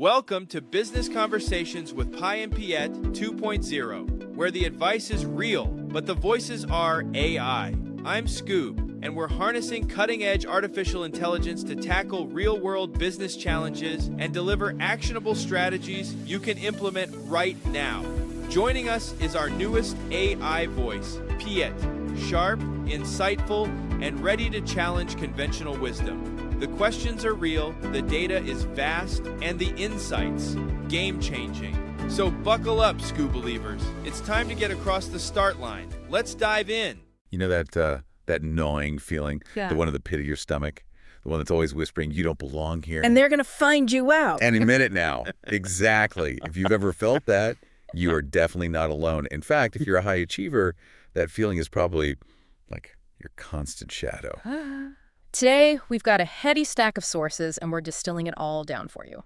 Welcome to Business Conversations with Piet and Piet 2.0, where the advice is real, but the voices are AI. I'm Scoob, and we're harnessing cutting-edge artificial intelligence to tackle real-world business challenges and deliver actionable strategies you can implement right now. Joining us is our newest AI voice, Piet, sharp, insightful, and ready to challenge conventional wisdom. The questions are real, the data is vast, and the insights game-changing. So buckle up, Scoob believers. It's time to get across the start line. Let's dive in. You know that gnawing feeling, the one in the pit of your stomach, the one that's always whispering, you don't belong here. And they're going to find you out. Any minute now. Exactly. If you've ever felt that, you are definitely not alone. In fact, if you're a high achiever, that feeling is probably like your constant shadow. Today, we've got a heady stack of sources, and we're distilling it all down for you.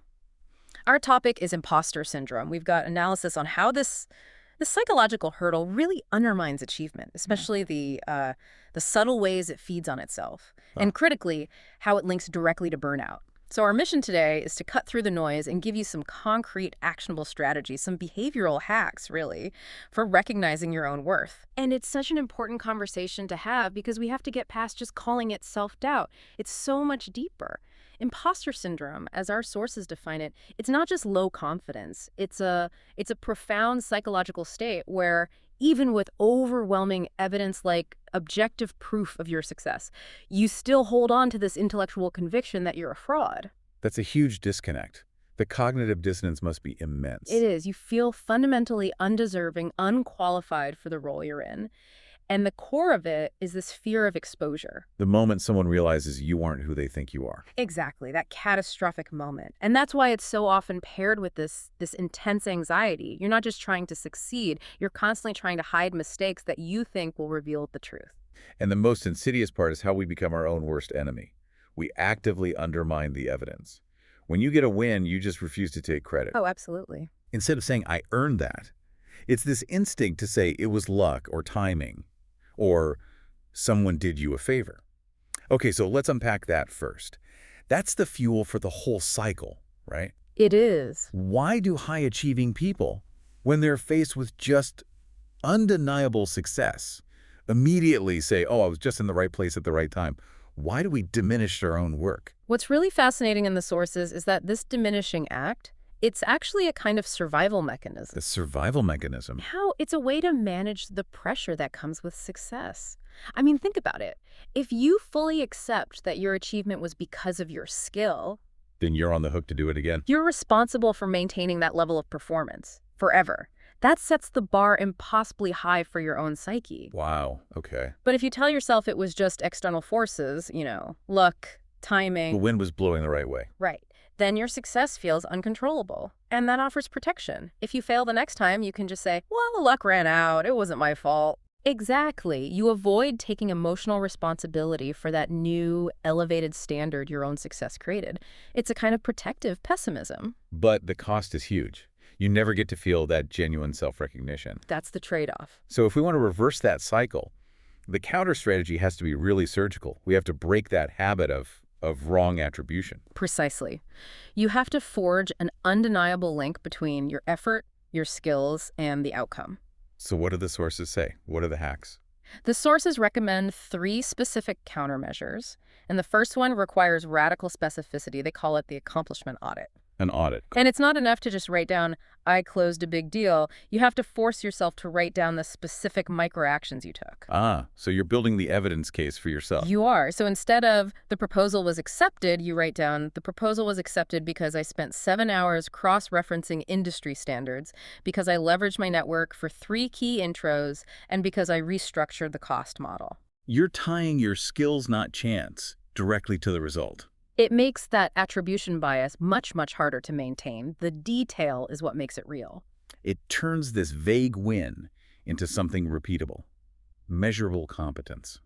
Our topic is imposter syndrome. We've got analysis on how this psychological hurdle really undermines achievement, especially the subtle ways it feeds on itself, and critically, how it links directly to burnout. So our mission today is to cut through the noise and give you some concrete, actionable strategies, some behavioral hacks, really, for recognizing your own worth. And it's such an important conversation to have because we have to get past just calling it self-doubt. It's so much deeper. Imposter syndrome, as our sources define it, it's not just low confidence. It's a profound psychological state where even with overwhelming evidence like objective proof of your success, you still hold on to this intellectual conviction that you're a fraud. That's a huge disconnect. The cognitive dissonance must be immense. It is. You feel fundamentally undeserving, unqualified for the role you're in. And the core of it is this fear of exposure. The moment someone realizes you aren't who they think you are. Exactly, that catastrophic moment. And that's why it's so often paired with this intense anxiety. You're not just trying to succeed, you're constantly trying to hide mistakes that you think will reveal the truth. And the most insidious part is how we become our own worst enemy. We actively undermine the evidence. When you get a win, you just refuse to take credit. Oh, absolutely. Instead of saying, I earned that, it's this instinct to say it was luck or timing, or someone did you a favor. Okay, so let's unpack that first. That's the fuel for the whole cycle, right? It is. Why do high-achieving people, when they're faced with just undeniable success, immediately say, oh, I was just in the right place at the right time? Why do we diminish our own work? What's really fascinating in the sources is that this diminishing act, it's actually a kind of survival mechanism. The survival mechanism. How it's a way to manage the pressure that comes with success. I mean, think about it. If you fully accept that your achievement was because of your skill, then you're on the hook to do it again. You're responsible for maintaining that level of performance forever. That sets the bar impossibly high for your own psyche. Wow, okay. But if you tell yourself it was just external forces, luck, timing. The wind was blowing the right way. Right. Then your success feels uncontrollable. And that offers protection. If you fail the next time, you can just say, well, luck ran out. It wasn't my fault. Exactly. You avoid taking emotional responsibility for that new, elevated standard your own success created. It's a kind of protective pessimism. But the cost is huge. You never get to feel that genuine self-recognition. That's the trade-off. So if we want to reverse that cycle, the counter strategy has to be really surgical. We have to break that habit of wrong attribution. Precisely. You have to forge an undeniable link between your effort, your skills, and the outcome. So what do the sources say? What are the hacks? The sources recommend 3 specific countermeasures, and the first one requires radical specificity. They call it the Accomplishment Audit. An audit. And it's not enough to just write down, I closed a big deal. You have to force yourself to write down the specific microactions you took. Ah, so you're building the evidence case for yourself. You are. So instead of the proposal was accepted, you write down, the proposal was accepted because I spent 7 hours cross-referencing industry standards, because I leveraged my network for 3 key intros, and because I restructured the cost model. You're tying your skills, not chance, directly to the result. It makes that attribution bias much, much harder to maintain. The detail is what makes it real. It turns this vague win into something repeatable, measurable competence.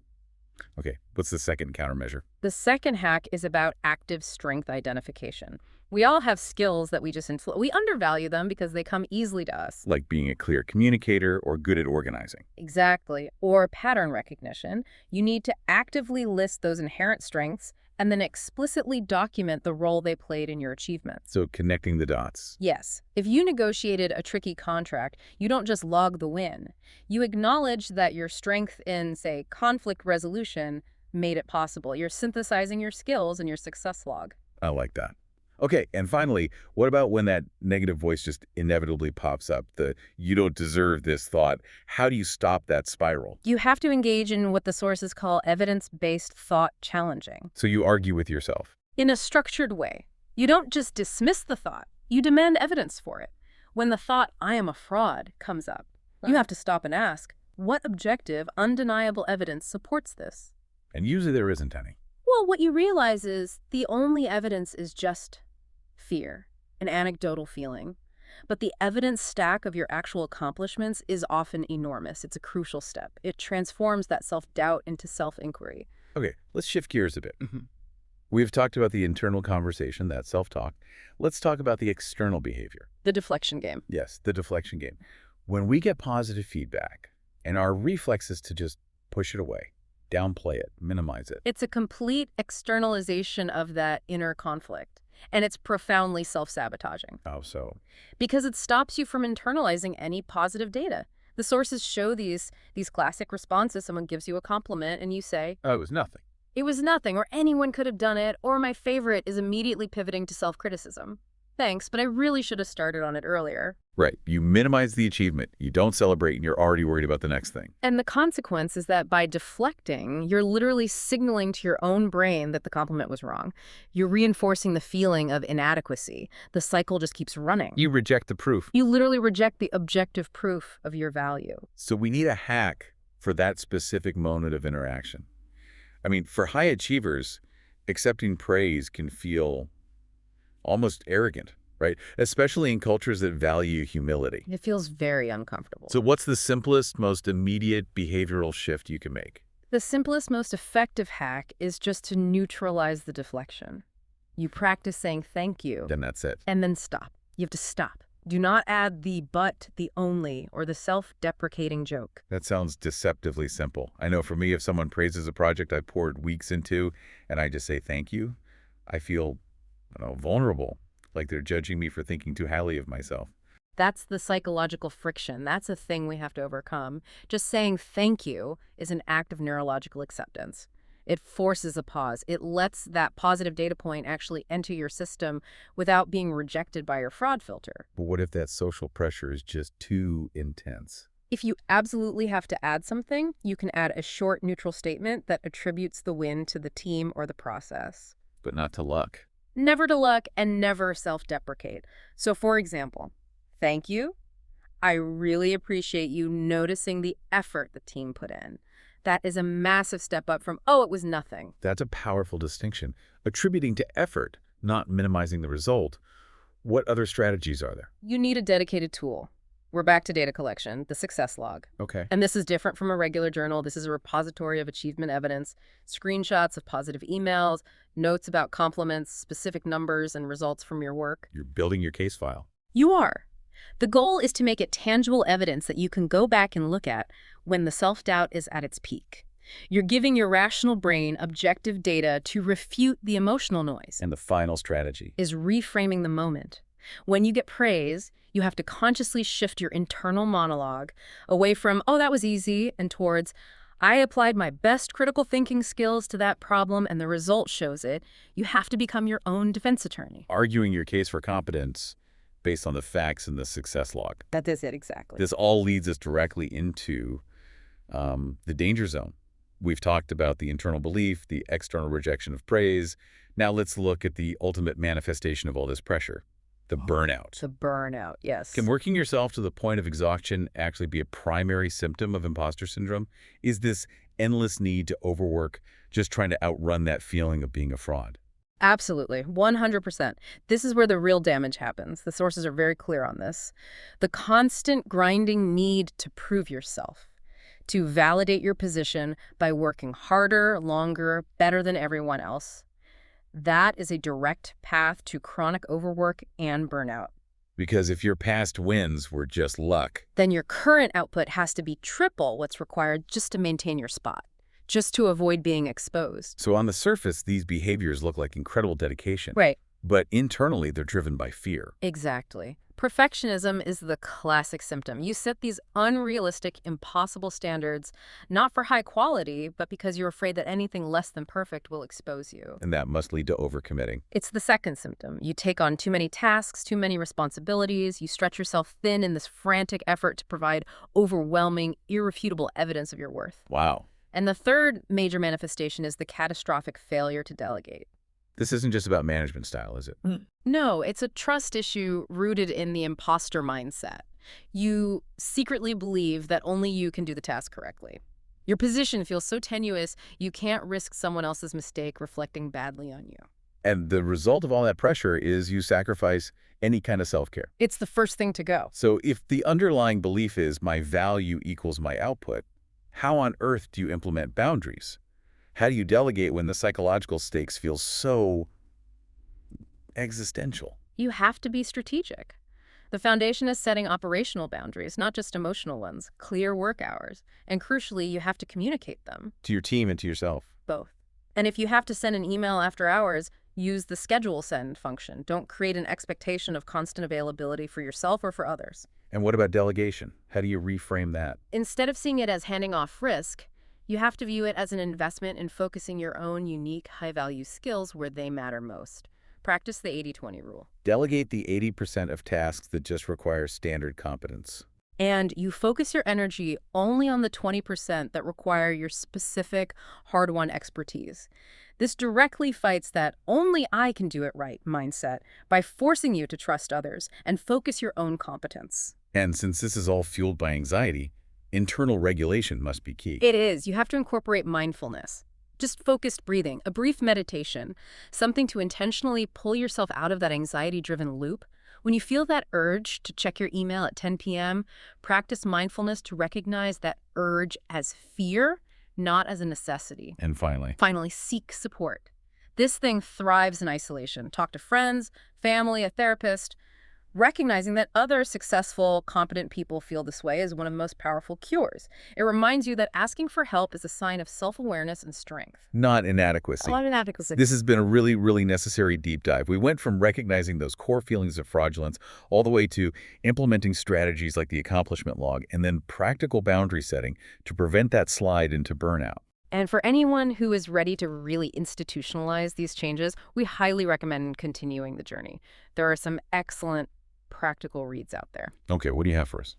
Okay, what's the second countermeasure? The second hack is about active strength identification. We all have skills that we we undervalue them because they come easily to us. Like being a clear communicator or good at organizing. Exactly. Or pattern recognition. You need to actively list those inherent strengths and then explicitly document the role they played in your achievement. So connecting the dots. Yes. If you negotiated a tricky contract, you don't just log the win. You acknowledge that your strength in, say, conflict resolution made it possible. You're synthesizing your skills in your success log. I like that. Okay, and finally, what about when that negative voice just inevitably pops up, the "you don't deserve this" thought? How do you stop that spiral? You have to engage in what the sources call evidence-based thought challenging. So you argue with yourself. In a structured way. You don't just dismiss the thought, you demand evidence for it. When the thought, "I am a fraud," comes up, you have to stop and ask, what objective, undeniable evidence supports this? And usually there isn't any. Well, what you realize is the only evidence is just fear, an anecdotal feeling. But the evidence stack of your actual accomplishments is often enormous. It's a crucial step. It transforms that self-doubt into self-inquiry. Okay, let's shift gears a bit. We've talked about the internal conversation, that self-talk. Let's talk about the external behavior. The deflection game. Yes, the deflection game. When we get positive feedback and our reflex is to just push it away, downplay it, minimize it. It's a complete externalization of that inner conflict. And it's profoundly self-sabotaging. How so? Because it stops you from internalizing any positive data. The sources show these classic responses. Someone gives you a compliment and you say, Oh, it was nothing. it was nothing, or anyone could have done it, or my favorite is immediately pivoting to self-criticism. Thanks, but I really should have started on it earlier. Right. You minimize the achievement. You don't celebrate, and you're already worried about the next thing. And the consequence is that by deflecting, you're literally signaling to your own brain that the compliment was wrong. You're reinforcing the feeling of inadequacy. The cycle just keeps running. You reject the proof. You literally reject the objective proof of your value. So we need a hack for that specific moment of interaction. I mean, for high achievers, accepting praise can feel almost arrogant, right? Especially in cultures that value humility. It feels very uncomfortable. So what's the simplest, most immediate behavioral shift you can make? The simplest, most effective hack is just to neutralize the deflection. You practice saying thank you. Then that's it. And then stop. You have to stop. Do not add the but, the only, or the self-deprecating joke. That sounds deceptively simple. I know for me, if someone praises a project I poured weeks into and I just say thank you, I feel, vulnerable, like they're judging me for thinking too highly of myself. That's the psychological friction. That's a thing we have to overcome. Just saying thank you is an act of neurological acceptance. It forces a pause. It lets that positive data point actually enter your system without being rejected by your fraud filter. But what if that social pressure is just too intense? If you absolutely have to add something, you can add a short neutral statement that attributes the win to the team or the process. But not to luck. Never to luck and never self-deprecate. So for example, thank you. I really appreciate you noticing the effort the team put in. That is a massive step up from, oh, it was nothing. That's a powerful distinction. Attributing to effort, not minimizing the result. What other strategies are there? You need a dedicated tool. We're back to data collection, the success log. Okay. And this is different from a regular journal. This is a repository of achievement evidence, screenshots of positive emails, notes about compliments, specific numbers and results from your work. You're building your case file. You are. The goal is to make it tangible evidence that you can go back and look at when the self-doubt is at its peak. You're giving your rational brain objective data to refute the emotional noise. And the final strategy is reframing the moment. When you get praise, you have to consciously shift your internal monologue away from, oh, that was easy, and towards, I applied my best critical thinking skills to that problem and the result shows it. You have to become your own defense attorney. Arguing your case for competence based on the facts in the success log. That is it, exactly. This all leads us directly into the danger zone. We've talked about the internal belief, the external rejection of praise. Now let's look at the ultimate manifestation of all this pressure, the burnout. The burnout, yes. Can working yourself to the point of exhaustion actually be a primary symptom of imposter syndrome? Is this endless need to overwork just trying to outrun that feeling of being a fraud? Absolutely, 100%. This is where the real damage happens. The sources are very clear on this. The constant grinding need to prove yourself, to validate your position by working harder, longer, better than everyone else. That is a direct path to chronic overwork and burnout. Because if your past wins were just luck, then your current output has to be triple what's required just to maintain your spot. just to avoid being exposed. So on the surface, these behaviors look like incredible dedication. Right. But internally, they're driven by fear. Exactly. Perfectionism is the classic symptom. You set these unrealistic, impossible standards, not for high quality, but because you're afraid that anything less than perfect will expose you. And that must lead to overcommitting. It's the second symptom. You take on too many tasks, too many responsibilities, you stretch yourself thin in this frantic effort to provide overwhelming, irrefutable evidence of your worth. Wow. And the third major manifestation is the catastrophic failure to delegate. This isn't just about management style, is it? No, it's a trust issue rooted in the imposter mindset. You secretly believe that only you can do the task correctly. Your position feels so tenuous, you can't risk someone else's mistake reflecting badly on you. And the result of all that pressure is you sacrifice any kind of self-care. It's the first thing to go. So if the underlying belief is my value equals my output, how on earth do you implement boundaries? How do you delegate when the psychological stakes feel so existential? You have to be strategic. The foundation is setting operational boundaries, not just emotional ones, clear work hours. And crucially, you have to communicate them. To your team and to yourself. Both. And if you have to send an email after hours, use the schedule send function. Don't create an expectation of constant availability for yourself or for others. And what about delegation? How do you reframe that? Instead of seeing it as handing off risk, you have to view it as an investment in focusing your own unique, high-value skills where they matter most. Practice the 80-20 rule. Delegate the 80% of tasks that just require standard competence. And you focus your energy only on the 20% that require your specific, hard-won expertise. This directly fights that only I can do it right mindset by forcing you to trust others and focus your own competence. And since this is all fueled by anxiety, internal regulation must be key. It is. You have to incorporate mindfulness. Just focused breathing, a brief meditation, something to intentionally pull yourself out of that anxiety-driven loop. When you feel that urge to check your email at 10 p.m., practice mindfulness to recognize that urge as fear, not as a necessity. And finally, seek support. This thing thrives in isolation. Talk to friends, family, a therapist. Recognizing that other successful, competent people feel this way is one of the most powerful cures. It reminds you that asking for help is a sign of self-awareness and strength. not inadequacy. Not inadequacy. This has been a really, really necessary deep dive. We went from recognizing those core feelings of fraudulence all the way to implementing strategies like the accomplishment log and then practical boundary setting to prevent that slide into burnout. And for anyone who is ready to really institutionalize these changes, we highly recommend continuing the journey. There are some excellent practical reads out there. Okay, what do you have for us?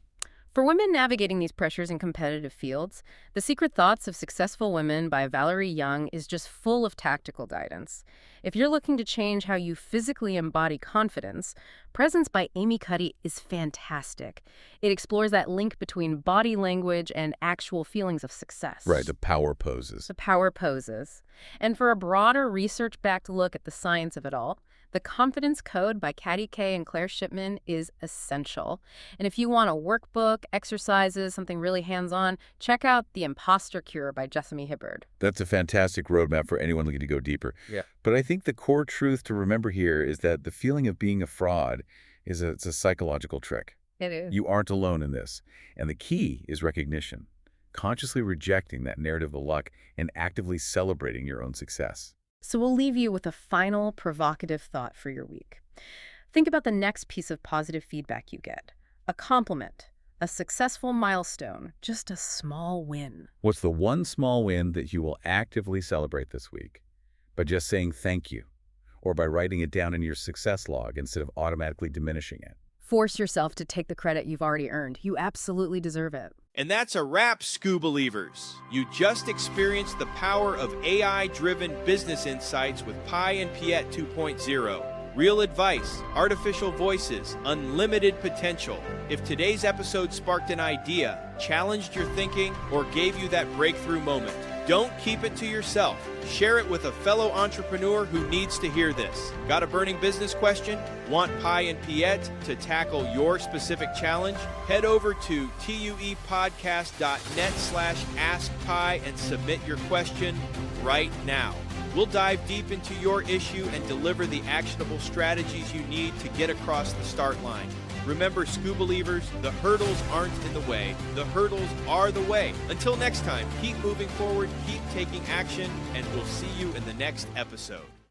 For women navigating these pressures in competitive fields, The Secret Thoughts of Successful Women by Valerie Young is just full of tactical guidance. If you're looking to change how you physically embody confidence, Presence by Amy Cuddy is fantastic. It explores that link between body language and actual feelings of success. Right, the power poses. The power poses. And for a broader research-backed look at the science of it all, The Confidence Code by Katty Kay and Claire Shipman is essential. And if you want a workbook, exercises, something really hands-on, check out The Imposter Cure by Jessamy Hibbard. That's a fantastic roadmap for anyone looking to go deeper. Yeah. But I think the core truth to remember here is that the feeling of being a fraud it's a psychological trick. It is. You aren't alone in this. And the key is recognition, consciously rejecting that narrative of luck and actively celebrating your own success. So we'll leave you with a final provocative thought for your week. Think about the next piece of positive feedback you get. A compliment, a successful milestone, just a small win. What's the one small win that you will actively celebrate this week? By just saying thank you, or by writing it down in your success log instead of automatically diminishing it. Force yourself to take the credit you've already earned. You absolutely deserve it. And that's a wrap, Scoobelievers. You just experienced the power of AI-driven business insights with Pi and Piet 2.0. Real advice, artificial voices, unlimited potential. If today's episode sparked an idea, challenged your thinking, or gave you that breakthrough moment, don't keep it to yourself. Share it with a fellow entrepreneur who needs to hear this. Got a burning business question? Want Pi and Piet to tackle your specific challenge? Head over to tuepodcast.net/askpi and submit your question right now. We'll dive deep into your issue and deliver the actionable strategies you need to get across the start line. Remember, Scoo Believers, the hurdles aren't in the way. The hurdles are the way. Until next time, keep moving forward, keep taking action, and we'll see you in the next episode.